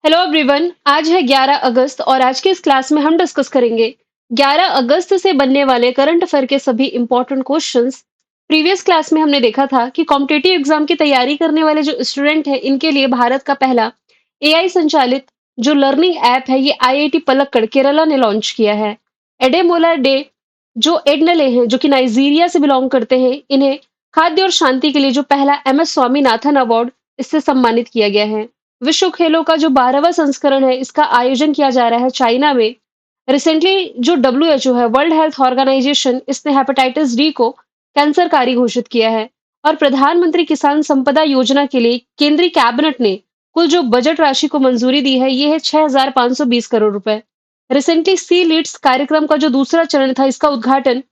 Hello everyone. आज है 11 अगस्त और आज के इस क्लास में हम डिस्कस करेंगे 11 अगस्त से बनने वाले करंट अफेयर के सभी इंपॉर्टेंट क्वेश्चंस। प्रीवियस क्लास में हमने देखा था कि कॉम्पिटिटिव एग्जाम की तैयारी करने वाले जो स्टूडेंट हैं इनके लिए भारत का पहला एआई संचालित जो लर्निंग ऐप है ये आईआईटी पलक्कड़ केरला ने लॉन्च किया है। एडेमोला डे जो एडनले हैं जो कि नाइजीरिया से बिलोंग करते हैं, इन्हें खाद्य और शांति के लिए जो पहला एमएस स्वामीनाथन अवार्ड इससे सम्मानित किया गया है। विश्व खेलों का जो 12वां संस्करण है इसका आयोजन किया जा रहा है चाइना में। रिसेंटली जो डब्ल्यूएचओ है, वर्ल्ड हेल्थ ऑर्गेनाइजेशन, इसने हेपेटाइटिस डी को कैंसरकारी घोषित किया है। और प्रधानमंत्री किसान संपदा योजना के लिए केंद्रीय कैबिनेट ने कुल जो बजट राशि को मंजूरी दी है ये है 6,520 करोड़ रुपए। रिसेंटली सी लीड्स कार्यक्रम का जो दूसरा चरण था इसका उद्घाटन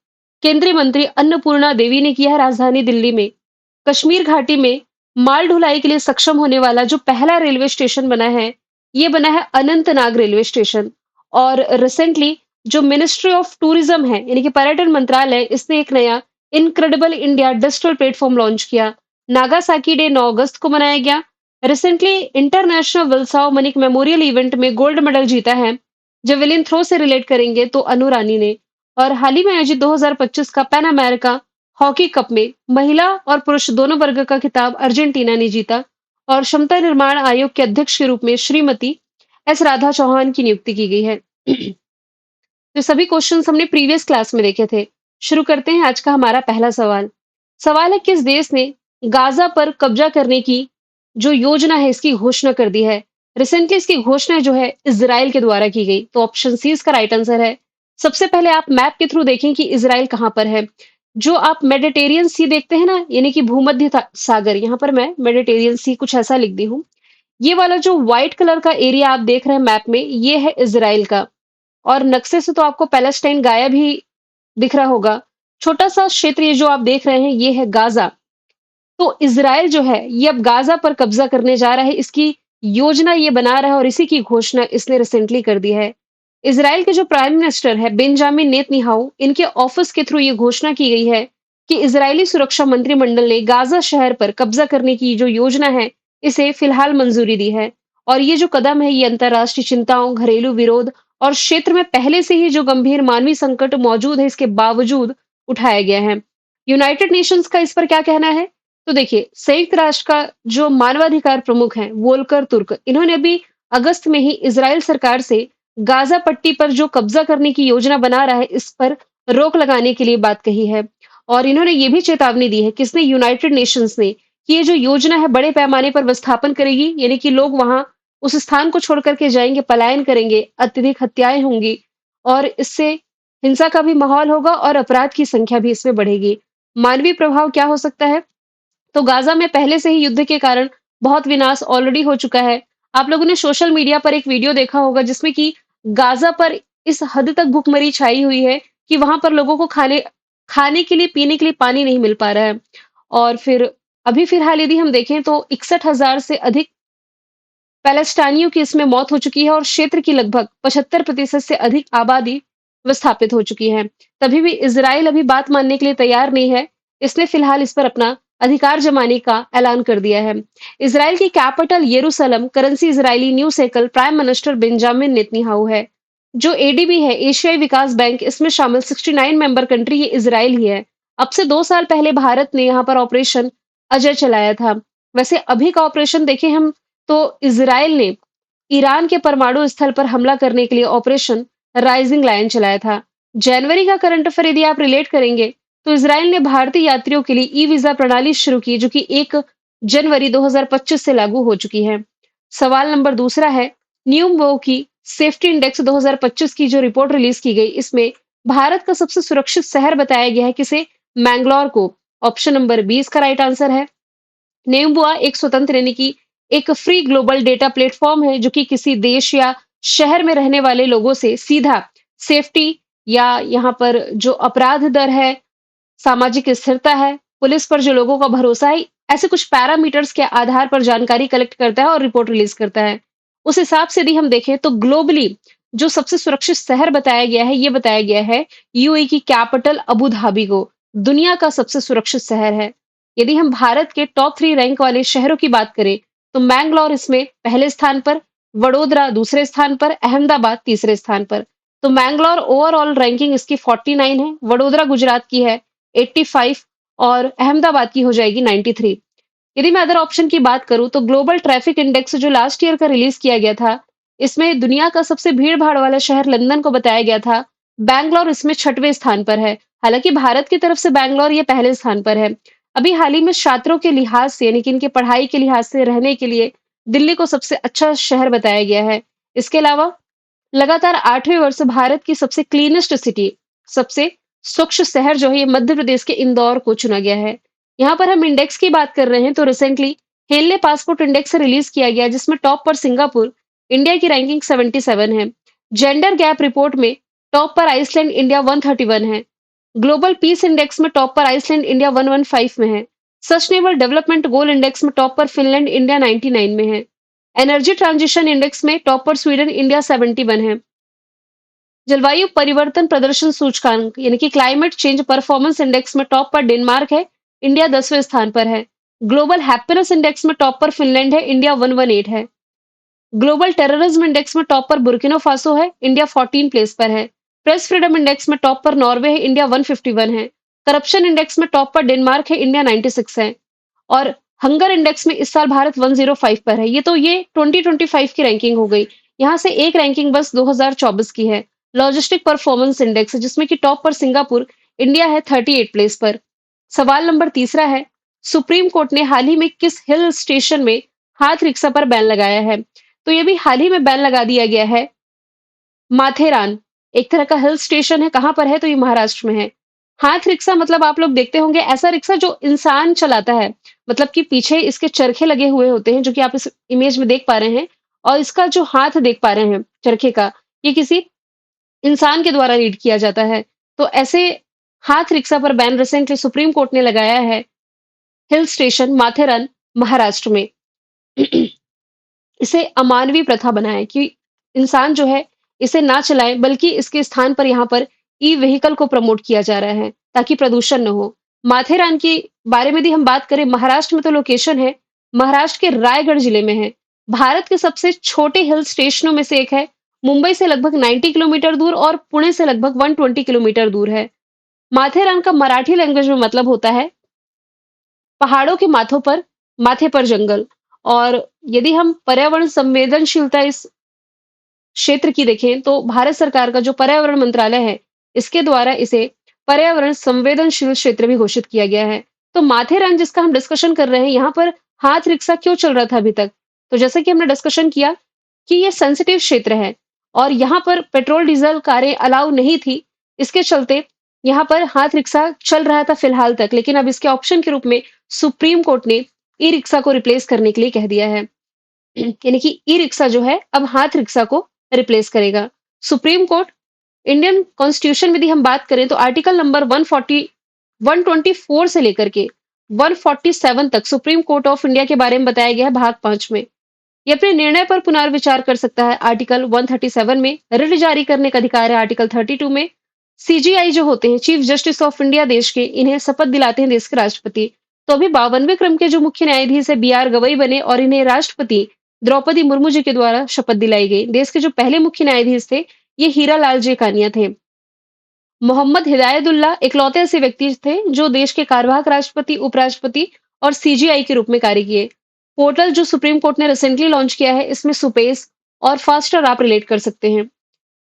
केंद्रीय मंत्री अन्नपूर्णा देवी ने किया है राजधानी दिल्ली में। कश्मीर घाटी में माल ढुलाई के लिए सक्षम होने वाला जो पहला रेलवे स्टेशन बना है ये बना है अनंतनाग रेलवे स्टेशन। और रिसेंटली जो मिनिस्ट्री ऑफ टूरिज्म है यानी कि पर्यटन मंत्रालय, इसने एक नया incredible India digital platform launch किया। नागासाकी डे 9 अगस्त को मनाया गया। रिसेंटली इंटरनेशनल विल्साओ मनिक मेमोरियल इवेंट में गोल्ड मेडल जीता है। जेवेलिन थ्रो से रिलेट करेंगे तो अनु रानी ने। और हाल ही में आयोजित 2025 का पैन अमेरिका हॉकी कप में महिला और पुरुष दोनों वर्ग का खिताब अर्जेंटीना ने जीता। और क्षमता निर्माण आयोग के अध्यक्ष के रूप में श्रीमती एस राधा चौहान की नियुक्ति की गई है। तो सभी क्वेश्चंस हमने प्रीवियस क्लास में देखे थे। शुरू करते हैं आज का हमारा पहला सवाल। सवाल है, किस देश ने गाजा पर कब्जा करने की जो योजना है इसकी घोषणा कर दी है। रिसेंटली इसकी घोषणा जो है इजराइल के द्वारा की गई। तो ऑप्शन सी इसका राइट आंसर है। सबसे पहले आप मैप के थ्रू देखें कि इजराइल कहाँ पर है। जो आप मेडिटेरियन सी देखते हैं ना, यानी कि भूमध्य सागर, यहाँ पर मैं मेडिटेरियन सी कुछ ऐसा लिख दी हूँ। ये वाला जो व्हाइट कलर का एरिया आप देख रहे हैं मैप में, ये है इजराइल का। और नक्शे से तो आपको पैलेस्टाइन गाया भी दिख रहा होगा। छोटा सा क्षेत्र ये जो आप देख रहे हैं ये है गाजा। तो इजराइल जो है ये अब गाजा पर कब्जा करने जा रहा है, इसकी योजना ये बना रहा है और इसी की घोषणा इसने रिसेंटली कर दी है। इजराइल के जो प्राइम मिनिस्टर है बेंजामिन नेतन्याहू, इनके ऑफिस के थ्रू ये घोषणा की गई है कि इजरायली सुरक्षा मंत्रिमंडल ने गाजा शहर पर कब्जा करने की जो योजना है इसे फिलहाल मंजूरी दी है। और ये जो कदम है ये अंतर्राष्ट्रीय चिंताओं, घरेलू विरोध और क्षेत्र में पहले से ही जो गंभीर मानवीय संकट मौजूद है इसके बावजूद उठाया गया है। यूनाइटेड नेशंस का इस पर क्या कहना है? तो देखिए, संयुक्त राष्ट्र का जो मानवाधिकार प्रमुख हैं वोल्कर तुर्क, इन्होंने अभी अगस्त में ही इजराइल सरकार से गाजा पट्टी पर जो कब्जा करने की योजना बना रहा है इस पर रोक लगाने के लिए बात कही है। और इन्होंने ये भी चेतावनी दी है किसने, यूनाइटेड नेशंस ने, कि ये जो योजना है बड़े पैमाने पर विस्थापन करेगी, यानी कि लोग वहां उस स्थान को छोड़ करके जाएंगे, पलायन करेंगे, अत्यधिक हत्याएं होंगी और इससे हिंसा का भी माहौल होगा और अपराध की संख्या भी इसमें बढ़ेगी। मानवीय प्रभाव क्या हो सकता है? तो गाजा में पहले से ही युद्ध के कारण बहुत विनाश ऑलरेडी हो चुका है। आप लोगों ने सोशल मीडिया पर एक वीडियो देखा होगा जिसमें कि गाजा पर इस हद तक भूखमरी छाई हुई है कि वहां पर लोगों को खाने खाने के लिए, पीने के लिए पानी नहीं मिल पा रहा है। और फिर अभी फिलहाल यदि हम देखें तो 61,000 से अधिक पैलेस्टाइनियों की इसमें मौत हो चुकी है और क्षेत्र की लगभग 75% से अधिक आबादी विस्थापित हो चुकी है। तभी भी इजराइल अभी बात मानने के लिए तैयार नहीं है। इसने फिलहाल इस पर अपना अधिकार जमाने का ऐलान कर दिया है। इजराइल की कैपिटल यरूशलेम, currency Israeli new shackle, prime minister Benjamin Netanyahu है। जो एडीबी है, एशियाई विकास बैंक, इसमें शामिल 69 मेंबर कंट्री ये इजराइल ही है। अब से 2 साल पहले भारत ने यहाँ पर ऑपरेशन अजय चलाया था। वैसे अभी का ऑपरेशन देखें हम तो इजराइल ने ईरान के परमाणु स्थल पर हमला करने के लिए ऑपरेशन राइजिंग लायन चलाया था। जनवरी का करंट अफेयर यदि आप रिलेट करेंगे तो इजराइल ने भारतीय यात्रियों के लिए ई वीजा प्रणाली शुरू की जो कि 1 जनवरी 2025 से लागू हो चुकी है। सवाल नंबर दूसरा है, न्यूमो की सेफ्टी इंडेक्स 2025 की जो रिपोर्ट रिलीज की गई इसमें भारत का सबसे सुरक्षित शहर बताया गया है किसे? मैंगलोर को। ऑप्शन नंबर बी इसका राइट आंसर है। नेम्बुआ एक स्वतंत्र यानी कि एक फ्री ग्लोबल डेटा प्लेटफॉर्म है जो कि किसी देश या शहर में रहने वाले लोगों से सीधा सेफ्टी या यहाँ पर जो अपराध दर है, सामाजिक स्थिरता है, पुलिस पर जो लोगों का भरोसा है, ऐसे कुछ पैरामीटर्स के आधार पर जानकारी कलेक्ट करता है और रिपोर्ट रिलीज करता है। उस हिसाब से यदि हम देखें तो ग्लोबली जो सबसे सुरक्षित शहर बताया गया है ये बताया गया है यूएई की कैपिटल अबू धाबी को दुनिया का सबसे सुरक्षित शहर है। यदि हम भारत के टॉप 3 रैंक वाले शहरों की बात करें तो मैंगलोर इसमें पहले स्थान पर, वडोदरा दूसरे स्थान पर, अहमदाबाद तीसरे स्थान पर। तो मैंगलोर ओवरऑल रैंकिंग इसकी 49 है, वडोदरा गुजरात की है 85 और अहमदाबाद की हो जाएगी 93। यदि मैं अदर ऑप्शन की बात करूँ तो ग्लोबल ट्रैफिक इंडेक्स जो लास्ट ईयर का रिलीज़ किया गया था, इसमें दुनिया का सबसे भीड़-भाड़ वाला शहर लंदन को बताया गया था। बैंगलोर इसमें 6वें स्थान पर है। हालाँकि भारत की तरफ से बैंगलोर ये पहले स्थान पर है। अभी हाल ही में छात्रों के लिहाज से यानी कि इनके पढ़ाई के लिहाज से रहने के लिए दिल्ली को सबसे अच्छा शहर बताया गया है। इसके अलावा लगातार 8वें वर्ष भारत की सबसे क्लीनेस्ट सिटी, सबसे स्वच्छ शहर जो है ये मध्य प्रदेश के इंदौर को चुना गया है। यहाँ पर हम इंडेक्स की बात कर रहे हैं तो recently Henley passport index release किया गया जिसमें टॉप पर सिंगापुर, इंडिया की रैंकिंग 77 है। जेंडर गैप रिपोर्ट में टॉप पर आइसलैंड, इंडिया 131 है। ग्लोबल पीस इंडेक्स में टॉप पर आइसलैंड, इंडिया 115 में है। सस्टेनेबल डेवलपमेंट गोल इंडेक्स में टॉप पर फिनलैंड, इंडिया 99 में है। एनर्जी ट्रांजिशन इंडेक्स में टॉप पर स्वीडन, इंडिया 71 है। जलवायु परिवर्तन प्रदर्शन सूचकांक यानी कि क्लाइमेट चेंज परफॉर्मेंस इंडेक्स में टॉप पर डेनमार्क है, इंडिया 10वें स्थान पर है। ग्लोबल हैप्पीनेस इंडेक्स में टॉप पर फिनलैंड है, इंडिया 118 है। ग्लोबल टेररिज्म इंडेक्स में टॉप पर बुर्किना फासो है, इंडिया 14 प्लेस पर है। प्रेस फ्रीडम इंडेक्स में टॉप पर नॉर्वे है, इंडिया 151 है। करप्शन इंडेक्स में टॉप पर डेनमार्क है, इंडिया 96 है। और हंगर इंडेक्स में इस साल भारत 105 पर है। ये 2025 की रैंकिंग हो गई। यहाँ से एक रैंकिंग बस 2024 की है। लॉजिस्टिक परफॉर्मेंस इंडेक्स जिसमें कि टॉप पर सिंगापुर, इंडिया है 38 प्लेस पर। सवाल नंबर तीसरा है, सुप्रीम कोर्ट ने हाल ही में किस हिल स्टेशन में हाथ रिक्शा पर बैन लगाया है? तो ये भी हाल ही में बैन लगा दिया गया है। माथेरान एक तरह का हिल स्टेशन है, कहाँ पर है? तो ये महाराष्ट्र में है। हाथ रिक्शा मतलब आप लोग देखते होंगे ऐसा रिक्शा जो इंसान चलाता है, मतलब कि पीछे इसके चरखे लगे हुए होते हैं जो कि आप इस इमेज में देख पा रहे हैं और इसका जो हाथ देख पा रहे हैं चरखे का, ये किसी इंसान के द्वारा रीड किया जाता है। तो ऐसे हाथ रिक्शा पर बैन रिसेंटली सुप्रीम कोर्ट ने लगाया है हिल स्टेशन माथेरन महाराष्ट्र में। इसे अमानवीय प्रथा बनाएँ कि इंसान जो है, इसे ना चलाएँ बल्कि इसके स्थान पर यहाँ पर ई-व्हीकल को प्रमोट किया जा रहा है, ताकि प्रदूषण ना हो। माथेरान के बारे में यदि हम बात करें, महाराष्ट्र में तो लोकेशन है, महाराष्ट्र के रायगढ़ जिले में है। भारत के सबसे छोटे हिल स्टेशनों में से एक है। मुंबई से लगभग 90 किलोमीटर दूर और पुणे से लगभग 120 किलोमीटर दूर है। माथेरान का मराठी लैंग्वेज में मतलब होता है पहाड़ों के माथे पर जंगल। और यदि हम पर्यावरण संवेदनशीलता इस क्षेत्र की देखें तो भारत सरकार का जो पर्यावरण मंत्रालय है, इसके द्वारा इसे पर्यावरण संवेदनशील क्षेत्र भी घोषित किया गया है। तो माथेरान जिसका हम डिस्कशन कर रहे हैं, यहाँ पर हाथ रिक्शा क्यों चल रहा था अभी तक? तो जैसा कि हमने डिस्कशन किया कि ये सेंसिटिव क्षेत्र है और यहाँ पर पेट्रोल डीजल कारें अलाउ नहीं थी। इसके चलते यहाँ पर हाथ रिक्शा चल रहा था फिलहाल तक, लेकिन अब इसके ऑप्शन के रूप में सुप्रीम कोर्ट ने ई रिक्शा को रिप्लेस करने के लिए कह दिया है। यानी कि ई रिक्शा जो है अब हाथ रिक्शा को रिप्लेस करेगा। सुप्रीम कोर्ट इंडियन कॉन्स्टिट्यूशन में यदि हम बात करें तो आर्टिकल नंबर 124 से लेकर के 147 तक सुप्रीम कोर्ट ऑफ इंडिया के बारे में बताया गया है भाग 5 में। ये अपने निर्णय पर पुनर्विचार कर सकता है आर्टिकल 137 में, रिट जारी करने का अधिकार है आर्टिकल 32 में। सीजीआई जो होते हैं चीफ जस्टिस ऑफ इंडिया देश के, इन्हें शपथ दिलाते हैं देश के राष्ट्रपति। तो अभी 52वें क्रम के जो मुख्य न्यायाधीश है बी आर गवई बने और इन्हें राष्ट्रपति द्रौपदी मुर्मू जी के द्वारा शपथ दिलाई गई। देश के जो पहले मुख्य न्यायाधीश थे, ये हीरा लाल जे कानिया थे। मोहम्मद हिदायतुल्ला इकलौते ऐसे व्यक्ति थे जो देश के कार्यवाहक राष्ट्रपति, उपराष्ट्रपति और सीजीआई के रूप में कार्य किए। पोर्टल जो सुप्रीम कोर्ट ने रिसेंटली लॉन्च किया है, इसमें सुपेस और फास्टर आप रिलेट कर सकते हैं।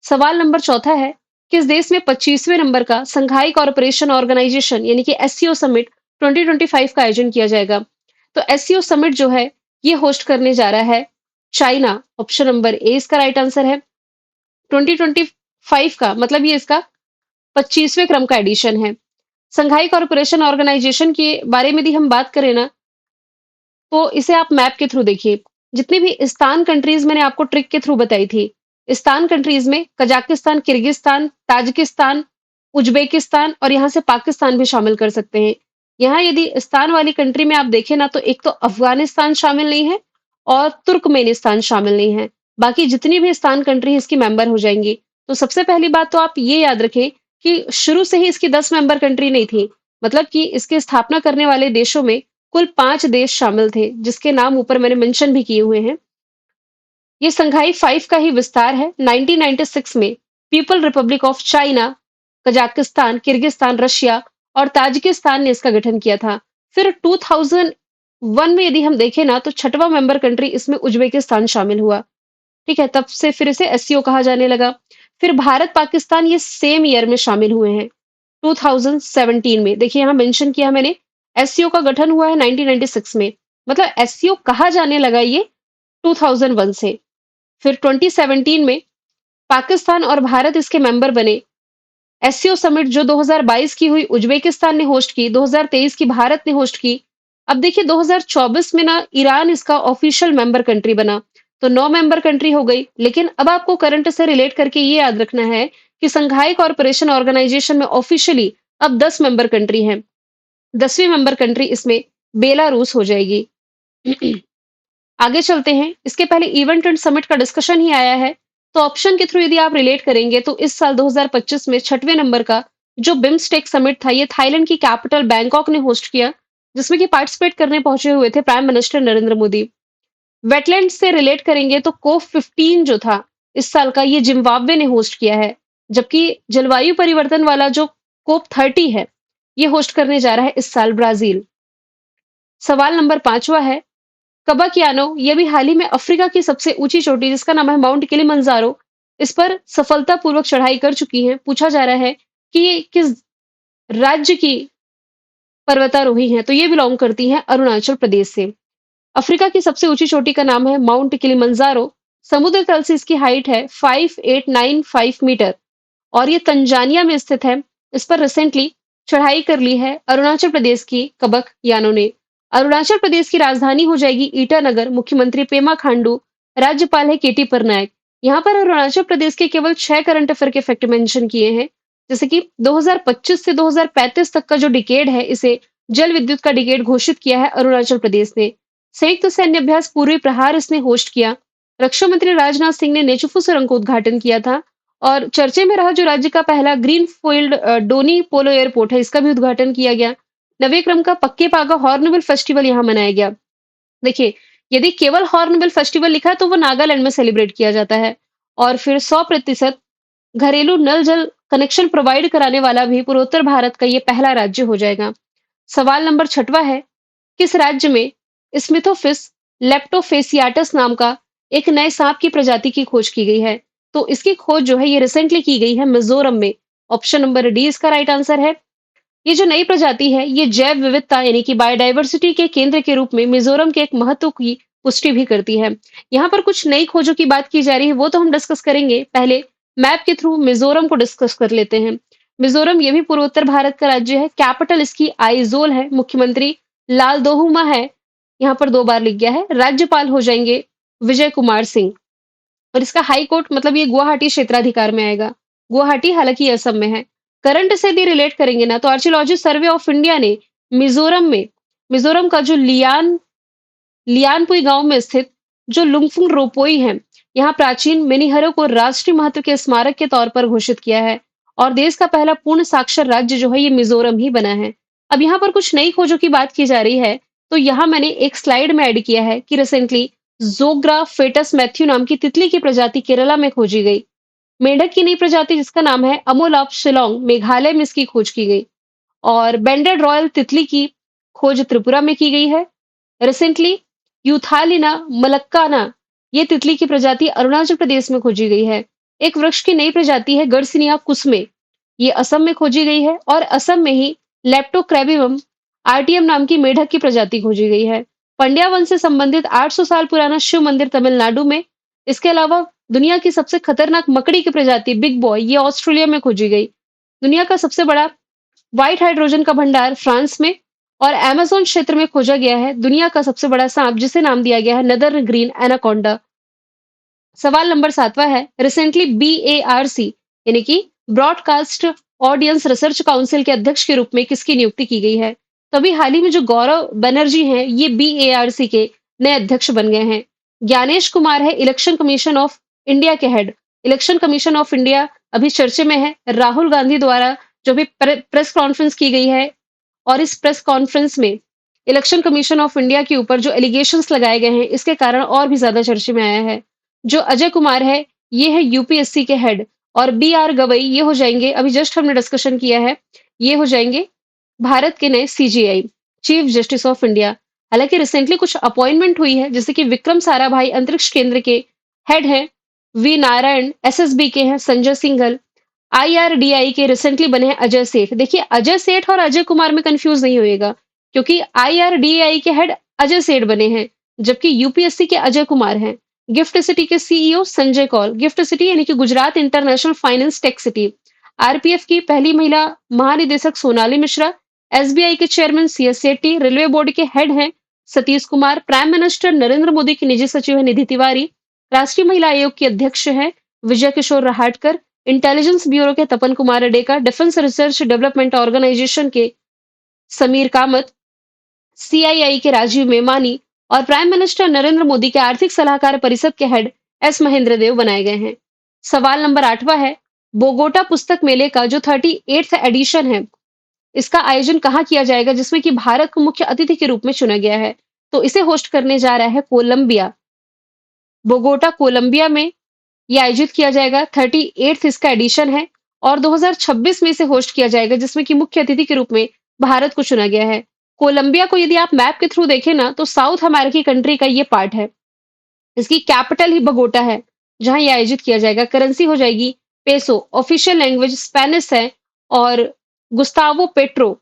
सवाल नंबर चौथा है, किस देश में 25वें नंबर का संघाई कॉर्पोरेशन ऑर्गेनाइजेशन यानी कि एससीओ समिट 2025 का आयोजन किया जाएगा? तो एससीओ समिट जो है, ये होस्ट करने जा रहा है चाइना। ऑप्शन नंबर ए इसका राइट आंसर है। 2025 का मतलब ये इसका 25वें क्रम का एडिशन है। संघाई कॉर्पोरेशन ऑर्गेनाइजेशन के बारे में यदि हम बात करें ना, तो इसे आप मैप के थ्रू देखिए। जितनी भी इस्तान कंट्रीज मैंने आपको ट्रिक के थ्रू बताई थी, इस्तान कंट्रीज में कजाकिस्तान, किर्गिस्तान, ताजिकिस्तान, उज्बेकिस्तान और यहाँ से पाकिस्तान भी शामिल कर सकते हैं। यहाँ यदि इस्तान वाली कंट्री में आप देखें ना, तो एक तो अफगानिस्तान शामिल नहीं है और तुर्कमेनिस्तान शामिल नहीं है। बाकी जितनी भी इस्तान कंट्री है इसकी मेंबर हो जाएंगी। तो सबसे पहली बात तो आप ये याद रखें कि शुरू से ही इसकी 10 मेंबर कंट्री नहीं थी। मतलब कि इसकी स्थापना करने वाले देशों में कुल 5 देश शामिल थे, जिसके नाम ऊपर मैंने मेंशन भी किए हुए हैं। ये संघाई 5 का ही विस्तार है। 1996 में people Republic of China, Kazakhstan, Kyrgyzstan, Russia और ताजिकिस्तान ने इसका गठन किया था। फिर 2001 में यदि हम देखें ना तो छठवां मेंबर कंट्री इसमें उज्बेकिस्तान शामिल हुआ। ठीक है, तब से फिर इसे एससीओ कहा जाने लगा। फिर भारत, पाकिस्तान ये सेम ईयर में शामिल हुए हैं 2017 में। देखिए यहाँ मेंशन किया मैंने, एससीओ का गठन हुआ है 1996 में, मतलब एससीओ कहा जाने लगा ये 2001 से। फिर 2017 में पाकिस्तान और भारत इसके मेंबर बने। एससीओ समिट जो 2022 की हुई उज्बेकिस्तान ने होस्ट की, 2023 की भारत ने होस्ट की। अब देखिए 2024 में ना ईरान इसका ऑफिशियल मेंबर कंट्री बना, तो 9 मेंबर कंट्री हो गई। लेकिन अब आपको करंट से रिलेट करके ये याद रखना है कि संघाई कॉर्पोरेशन ऑर्गेनाइजेशन में ऑफिशियली अब 10 मेंबर कंट्री हैं। 10वीं मेंबर कंट्री इसमें बेलारूस हो जाएगी। आगे चलते हैं। इसके पहले इवेंट एंड समिट का डिस्कशन ही आया है, तो ऑप्शन के थ्रू यदि आप रिलेट करेंगे तो इस साल 2025 में 6वें नंबर का जो बिम्स्टेक समिट था, ये थाईलैंड की कैपिटल बैंकॉक ने होस्ट किया, जिसमें कि पार्टिसिपेट करने पहुंचे हुए थे prime minister Narendra Modi. Wetland से रिलेट करेंगे तो कोप 15 जो था इस साल का, ये जिम्बाब्वे ने होस्ट किया है, जबकि जलवायु परिवर्तन वाला जो कोप 30 है, ये होस्ट करने जा रहा है इस साल ब्राजील। सवाल नंबर 5वां है, कबाकियानो, ये भी हाल ही में अफ्रीका की सबसे ऊंची चोटी जिसका नाम है माउंट किलिमंजारो, इस पर सफलतापूर्वक चढ़ाई कर चुकी हैं। पूछा जा रहा है कि ये किस राज्य की पर्वतारोही हैं, तो ये बिलोंग करती हैं अरुणाचल प्रदेश से। अफ्रीका की सबसे ऊंची चोटी का नाम है माउंट किलिमंजारो। समुद्र तल से इसकी हाइट है 5895 मीटर और ये तंजानिया में स्थित है। इस पर रिसेंटली चढ़ाई कर ली है अरुणाचल प्रदेश की कबक यानो ने। अरुणाचल प्रदेश की राजधानी हो जाएगी ईटानगर। मुख्यमंत्री पेमा खांडू, राज्यपाल है केटी परनायक। यहाँ पर अरुणाचल प्रदेश के केवल 6 करंट अफेयर के फैक्ट मेंशन किए हैं, जैसे कि 2025 से 2035 तक का जो डिकेड है, इसे जल विद्युत का डिकेड घोषित किया है अरुणाचल प्रदेश ने। संयुक्त सैन्य अभ्यास पूर्वी प्रहार इसने होस्ट किया। रक्षा मंत्री राजनाथ सिंह ने नेचुफू सुरंग को उद्घाटन किया था। और चर्चे में रहा जो राज्य का पहला ग्रीनफील्ड डोनी पोलो एयरपोर्ट है, इसका भी उद्घाटन किया गया। नवे क्रम का पक्के पागा हॉर्नबिल फेस्टिवल यहाँ मनाया गया। देखिए, यदि केवल हॉर्नबिल फेस्टिवल लिखा है तो वो नागालैंड में सेलिब्रेट किया जाता है। और फिर 100% घरेलू नल जल कनेक्शन प्रोवाइड कराने वाला भी पूर्वोत्तर भारत का ये पहला राज्य हो जाएगा। सवाल नंबर 6वां है, किस राज्य में स्मिथोफिस लेप्टोफेसियाटस नाम का एक नए सांप की प्रजाति की खोज की गई है? तो इसकी खोज जो है ये रिसेंटली की गई है मिजोरम में। ऑप्शन नंबर डी इसका राइट आंसर है। ये जो नई प्रजाति है, ये जैव विविधता यानी कि बायोडायवर्सिटी के केंद्र के रूप में मिजोरम के एक महत्व की पुष्टि भी करती है। यहाँ पर कुछ नई खोजों की बात की जा रही है, वो तो हम डिस्कस करेंगे। पहले मैप के थ्रू मिजोरम को डिस्कस कर लेते हैं। मिजोरम ये भी पूर्वोत्तर भारत का राज्य है। कैपिटल इसकी आइजोल है। मुख्यमंत्री लालदोहुमा है, यहाँ पर 2 बार लिख गया है। राज्यपाल हो जाएंगे विजय कुमार सिंह। और इसका हाई कोर्ट मतलब ये गुवाहाटी क्षेत्राधिकार में आएगा। गुवाहाटी हालांकि ये असम में है। करंट से यदि रिलेट करेंगे ना तो आर्कियोलॉजी सर्वे ऑफ इंडिया ने मिजोरम का जो लियानपुई गांव में स्थित जो लुंगफुंग रोपोई है, यहाँ प्राचीन मिनिहरों को राष्ट्रीय महत्व के स्मारक के तौर पर घोषित किया है। और देश का पहला पूर्ण साक्षर राज्य जो है ये मिजोरम ही बना है। अब यहाँ पर कुछ नई खोजों की बात की जा रही है, तो यहाँ मैंने एक स्लाइड में ऐड किया है कि रिसेंटली जोग्रा फेटस मैथ्यू नाम की तितली की प्रजाति केरला में खोजी गई। मेंढक की नई प्रजाति जिसका नाम है अमोलाप शिलोंग, मेघालय में इसकी खोज की गई। और बैंडेड रॉयल तितली की खोज त्रिपुरा में की गई है। रिसेंटली यूथालिना मलक्काना, ये तितली की प्रजाति अरुणाचल प्रदेश में खोजी गई है। एक वृक्ष की नई प्रजाति है गर्सिनिया कुसमे, ये असम में खोजी गई है। और असम में ही लेप्टोक्रेबियम आर्टियम नाम की मेढक की प्रजाति खोजी गई है। पंड्या वन से संबंधित 800 साल पुराना शिव मंदिर तमिलनाडु में। इसके अलावा दुनिया की सबसे खतरनाक मकड़ी की प्रजाति बिग बॉय, ये ऑस्ट्रेलिया में खोजी गई। दुनिया का सबसे बड़ा व्हाइट हाइड्रोजन का भंडार फ्रांस में। और अमेज़न क्षेत्र में खोजा गया है दुनिया का सबसे बड़ा सांप, जिसे नाम दिया गया है नदर्न ग्रीन एनाकोंडा। सवाल नंबर 7वां है, रिसेंटली BARC यानी कि ब्रॉडकास्ट ऑडियंस रिसर्च काउंसिल के अध्यक्ष के रूप में किसकी नियुक्ति की गई है? तो अभी हाल ही में जो गौरव बनर्जी हैं, ये BARC के नए अध्यक्ष बन गए हैं। ज्ञानेश कुमार है इलेक्शन कमीशन ऑफ इंडिया के head. Election commission of India अभी चर्चे में है। राहुल गांधी द्वारा जो भी प्रेस कॉन्फ्रेंस की गई है, और इस प्रेस कॉन्फ्रेंस में इलेक्शन कमीशन ऑफ इंडिया के ऊपर जो एलिगेशंस लगाए गए हैं, इसके कारण और भी ज्यादा चर्चे में आया है। जो अजय कुमार है, ये है यूपीएससी के हेड और बी आर गवई ये हो जाएंगे, अभी जस्ट हमने डिस्कशन किया है, ये हो जाएंगे भारत के नए CGI, chief justice of India. हालांकि रिसेंटली कुछ अपॉइंटमेंट हुई है, जैसे कि विक्रम साराभाई अंतरिक्ष केंद्र के हेड हैं, वी नारायण एसएसबी के हैं संजय सिंघल, आईआरडीआई के रिसेंटली बने हैं अजय सेठ। देखिए अजय सेठ और अजय कुमार में कंफ्यूज नहीं होएगा, क्योंकि आईआरडीआई के हेड अजय सेठ बने हैं, जबकि यूपीएससी के अजय कुमार हैं। गिफ्ट सिटी के CEO Sanjay Kaul, gift city यानी कि Gujarat international finance tech city. RPF की पहली महिला महानिदेशक सोनाली मिश्रा, एसबीआई के chairman CS Setty, railway board के हेड हैं सतीश कुमार, प्राइम मिनिस्टर नरेंद्र मोदी की निजी सचिव है निधि तिवारी, राष्ट्रीय महिला आयोग की अध्यक्ष हैं विजय किशोर रहाटकर, इंटेलिजेंस ब्यूरो के Tapan Kumar Deka, defence research development organisation के समीर कामत, सीआईआई के राजीव मेमानी और प्राइम मिनिस्टर नरेंद्र मोदी के आर्थिक सलाहकार परिषद के हेड एस महेंद्र देव बनाए गए हैं। सवाल नंबर 8वां है, बोगोटा पुस्तक मेले का जो 38th एडिशन है, इसका आयोजन कहाँ किया जाएगा, जिसमें कि भारत को मुख्य अतिथि के रूप में चुना गया है? तो इसे होस्ट करने जा रहा है कोलंबिया, बोगोटा कोलंबिया में ये आयोजित किया जाएगा। 38th इसका एडिशन है और 2026 में इसे होस्ट किया जाएगा, जिसमें कि मुख्य अतिथि के रूप में भारत को चुना गया है। कोलंबिया को यदि आप मैप के थ्रू देखें ना, तो साउथ अमेरिकी कंट्री का ये पार्ट है। इसकी कैपिटल ही बगोटा है, जहां ये आयोजित किया जाएगा। करेंसी हो जाएगी पेसो, ऑफिशियल लैंग्वेज स्पेनिश है और गुस्तावो पेट्रो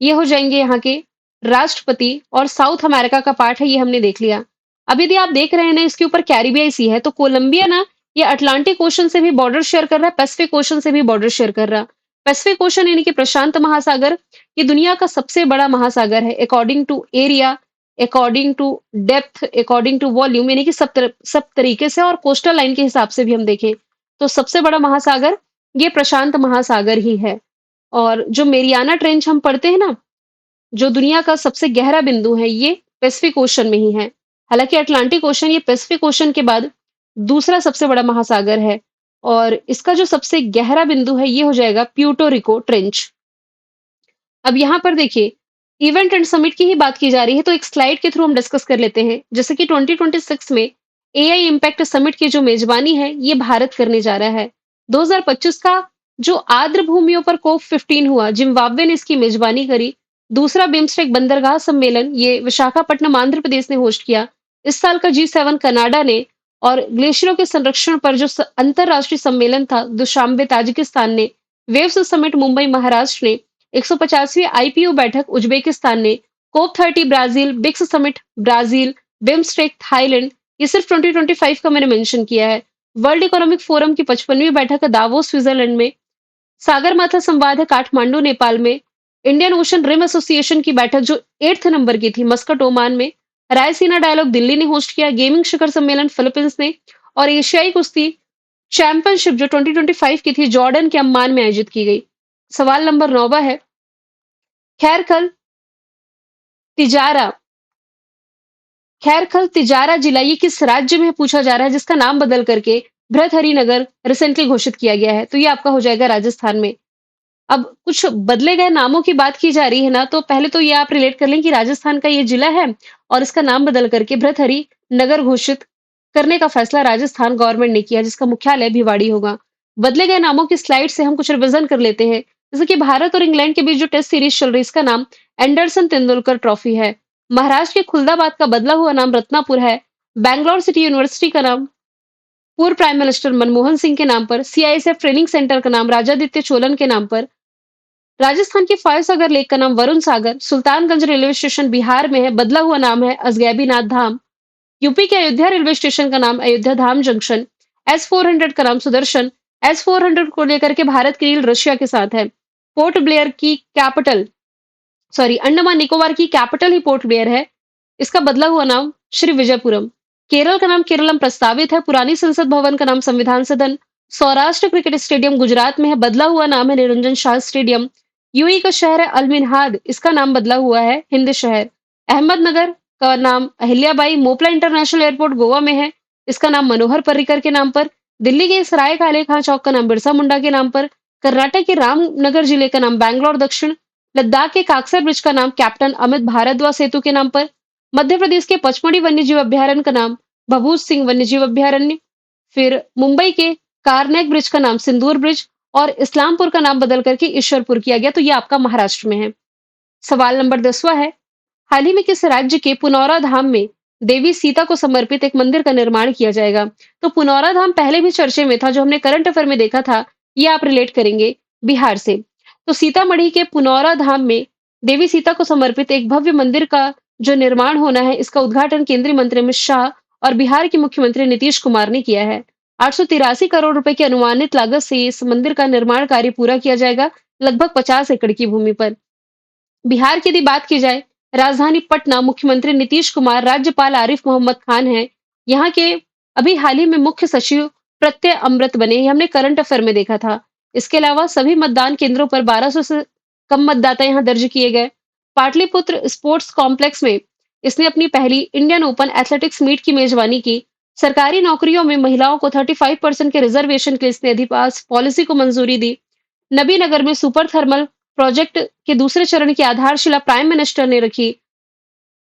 ये हो जाएंगे यहाँ के राष्ट्रपति, और साउथ अमेरिका का पार्ट है, ये हमने देख लिया। अब यदि आप देख रहे हैं ना, इसके ऊपर कैरिबियाई सी है, तो कोलंबिया ना ये अटलांटिक ओशन से भी बॉर्डर शेयर कर रहा है, पैसिफिक ओशन से भी बॉर्डर शेयर कर रहा है। पैसिफिक ओशन यानी कि प्रशांत महासागर, ये दुनिया का सबसे बड़ा महासागर है according to area, according to depth, according to volume, यानी कि सब तरीके से, और कोस्टल लाइन के हिसाब से भी हम देखें तो सबसे बड़ा महासागर ये प्रशांत महासागर ही है। और जो मेरियाना ट्रेंच हम पढ़ते हैं ना, जो दुनिया का सबसे गहरा बिंदु है, ये पैसिफिक ओशन में ही है। हालांकि अटलांटिक ओशन ये पैसिफिक ओशन के बाद दूसरा सबसे बड़ा महासागर है, और इसका जो सबसे गहरा बिंदु है, ये हो जाएगा प्यूर्टो रिको ट्रेंच। अब यहाँ पर देखिए, इवेंट एंड समिट की ही बात की जा रही है, तो एक स्लाइड के थ्रू हम डिस्कस कर लेते हैं। जैसे कि 2026 में एआई इम्पैक्ट समिट की जो मेजबानी है, ये भारत करने जा रहा है। 2025 का जो आर्द्र भूमियों पर कोप 15 हुआ, जिम्बाब्वे ने इसकी मेजबानी करी। दूसरा बिम्स्टेक बंदरगाह सम्मेलन ये विशाखापट्टनम आंध्र प्रदेश ने होस्ट किया। इस साल का G7 कनाडा ने, और ग्लेशियरों के संरक्षण पर जो अंतरराष्ट्रीय सम्मेलन था दुशांबे ताजिकिस्तान ने, वेव्स समिट मुंबई महाराष्ट्र ने, 150वीं आईपीओ बैठक उज्बेकिस्तान ने, COP 30 Brazil, BRICS summit Brazil, BIMSTEC Thailand, ये सिर्फ 2025 का मैंने मेंशन किया है। वर्ल्ड इकोनॉमिक फोरम की 55वीं बैठक दावोस स्विट्जरलैंड में, सागरमाथा संवाद है काठमांडू नेपाल में, इंडियन ओशन रिम एसोसिएशन की बैठक जो 8th नंबर की थी मस्कट ओमान में, रायसीना डायलॉग दिल्ली ने होस्ट किया, गेमिंग शिखर सम्मेलन फिलीपींस ने, और एशियाई कुश्ती चैंपियनशिप जो 2025 की थी जॉर्डन के अम्मान में आयोजित की गई। सवाल नंबर 9 है, खैरखल तिजारा, खैरखल तिजारा जिला ये किस राज्य में पूछा जा रहा है, जिसका नाम बदल करके भृतहरि नगर रिसेंटली घोषित किया गया है? तो ये आपका हो जाएगा राजस्थान में। अब कुछ बदले गए नामों की बात की जा रही है ना, तो पहले तो ये आप रिलेट कर लें कि राजस्थान का ये जिला है और इसका नाम बदल करके भृतहरि नगर घोषित करने का फैसला राजस्थान गवर्नमेंट ने किया, जिसका मुख्यालय भिवाड़ी होगा। बदले गए नामों की स्लाइड से हम कुछ रिवीजन कर लेते हैं। जैसे कि भारत और इंग्लैंड के बीच जो टेस्ट सीरीज चल रही है, इसका नाम एंडरसन तेंदुलकर ट्रॉफी है। महाराष्ट्र के खुलदाबाद का बदला हुआ नाम रत्नापुर है। बैंगलोर सिटी यूनिवर्सिटी का नाम पूर्व प्राइम मिनिस्टर मनमोहन सिंह के नाम पर, सीआईएसएफ ट्रेनिंग सेंटर का नाम राजादित्य चोलन के नाम पर, राजस्थान के फायसागर लेक का नाम वरुण सागर, सुल्तानगंज रेलवे स्टेशन बिहार में है, बदला हुआ नाम है अजगैबीनाथ धाम। यूपी के अयोध्या रेलवे स्टेशन का नाम अयोध्या धाम जंक्शन। S-400 का नाम सुदर्शन। S-400 को लेकर के भारत की डील रशिया के साथ है। पोर्ट ब्लेयर की कैपिटल, सॉरी, अंडमान निकोबार की कैपिटल ही पोर्ट ब्लेयर है। इसका बदला हुआ नाम श्री विजयपुरम। केरल का नाम केरलम प्रस्तावित है। पुरानी संसद भवन का नाम संविधान सदन। सौराष्ट्र क्रिकेट स्टेडियम गुजरात में है, बदला हुआ नाम है निरंजन शाह स्टेडियम। यूएई का शहर है अल-मिन्हाद, इसका नाम बदला हुआ है हिंद शहर। अहमदनगर का नाम अहिल्याबाई। मोपला इंटरनेशनल एयरपोर्ट गोवा में है, इसका नाम मनोहर पर्रिकर के नाम पर। दिल्ली के सराय काले खां चौक का नाम बिरसा मुंडा के नाम पर। कर्नाटक के रामनगर जिले का नाम बैंगलोर दक्षिण। लद्दाख के काकसर ब्रिज का नाम कैप्टन अमित भारद्वाज सेतु के नाम पर। मध्य प्रदेश के पचमढ़ी वन्यजीव अभ्यारण्य का नाम भभूत सिंह वन्यजीव अभ्यारण्य। फिर मुंबई के कारनैक ब्रिज का नाम सिंदूर ब्रिज और इस्लामपुर का नाम बदल करके ईश्वरपुर किया गया, तो ये आपका महाराष्ट्र में है। सवाल नंबर 10वां है, हाल ही में किस राज्य के पुनौरा धाम में देवी सीता को समर्पित एक मंदिर का निर्माण किया जाएगा? तो पुनौरा धाम पहले भी चर्चे में था, जो हमने करंट अफेयर में देखा था, ये आप रिलेट करेंगे बिहार से। तो सीतामढ़ी के पुनौरा धाम में देवी सीता को समर्पित एक भव्य मंदिर का जो निर्माण होना है, इसका उद्घाटन केंद्रीय मंत्री अमित शाह और बिहार के मुख्यमंत्री नीतीश कुमार ने किया है। 883 करोड़ रुपए की अनुमानित लागत से इस मंदिर का निर्माण कार्य पूरा किया जाएगा, लगभग 50 एकड़ की भूमि पर। बिहार की यदि बात की जाए, राजधानी पटना मुख्यमंत्री नीतीश कुमार, राज्यपाल आरिफ मोहम्मद खान हैं। यहाँ के अभी हाल ही में मुख्य सचिव प्रत्यय अमृत बने, ये हमने करंट अफेयर में देखा था। इसके अलावा सभी मतदान केंद्रों पर 1200 से कम मतदाता यहाँ दर्ज किए गए। पाटलिपुत्र स्पोर्ट्स कॉम्प्लेक्स में इसने अपनी पहली इंडियन ओपन एथलेटिक्स मीट की मेजबानी की। सरकारी नौकरियों में महिलाओं को 35% के रिजर्वेशन के इसने अधिपास पॉलिसी को मंजूरी दी। नबीनगर में सुपर थर्मल प्रोजेक्ट के दूसरे चरण की आधारशिला प्राइम मिनिस्टर ने रखी।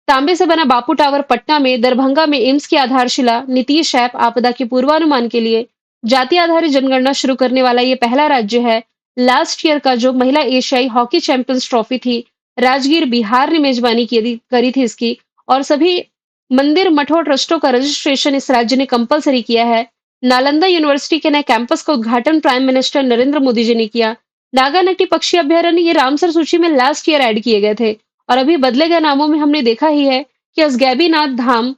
तांबे से बना बापू टावर पटना में, दरभंगा में एम्स की आधारशिला, नीतीश ऐप आपदा के पूर्वानुमान के लिए जाति आधारित जनगणना शुरू करने वाला ये पहला राज्य है। लास्ट ईयर का जो महिला एशियाई हॉकी चैंपियंस ट्रॉफी थी, राजगीर बिहार ने मेजबानी करी थी इसकी, और सभी मंदिर मठों ट्रस्टों का रजिस्ट्रेशन इस राज्य ने कंपलसरी किया है। नालंदा यूनिवर्सिटी के नए कैंपस का उद्घाटन प्राइम मिनिस्टर नरेंद्र मोदी जी ने किया। नागानट्टी पक्षी अभयारण्य ये रामसर सूची में लास्ट ईयर ऐड किए गए थे, और अभी बदले गए नामों में हमने देखा ही है कि असगैबीनाथ धाम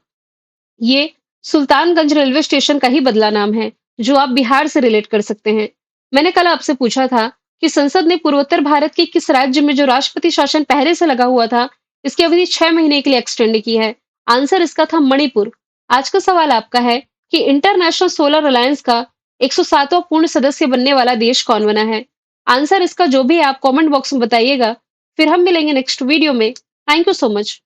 ये सुल्तानगंज रेलवे स्टेशन का ही बदला नाम है, जो आप बिहार से रिलेट कर सकते हैं। मैंने कल आपसे पूछा था कि संसद ने पूर्वोत्तर भारत के किस राज्य में जो राष्ट्रपति शासन पहले से लगा हुआ था, इसकी अवधि 6 महीने के लिए एक्सटेंड की है। आंसर इसका था मणिपुर। आज का सवाल आपका है कि इंटरनेशनल सोलर अलायंस का 107वां पूर्ण सदस्य बनने वाला देश कौन बना है? आंसर इसका जो भी है आप कमेंट बॉक्स में बताइएगा। फिर हम मिलेंगे नेक्स्ट वीडियो में। Thank you so much.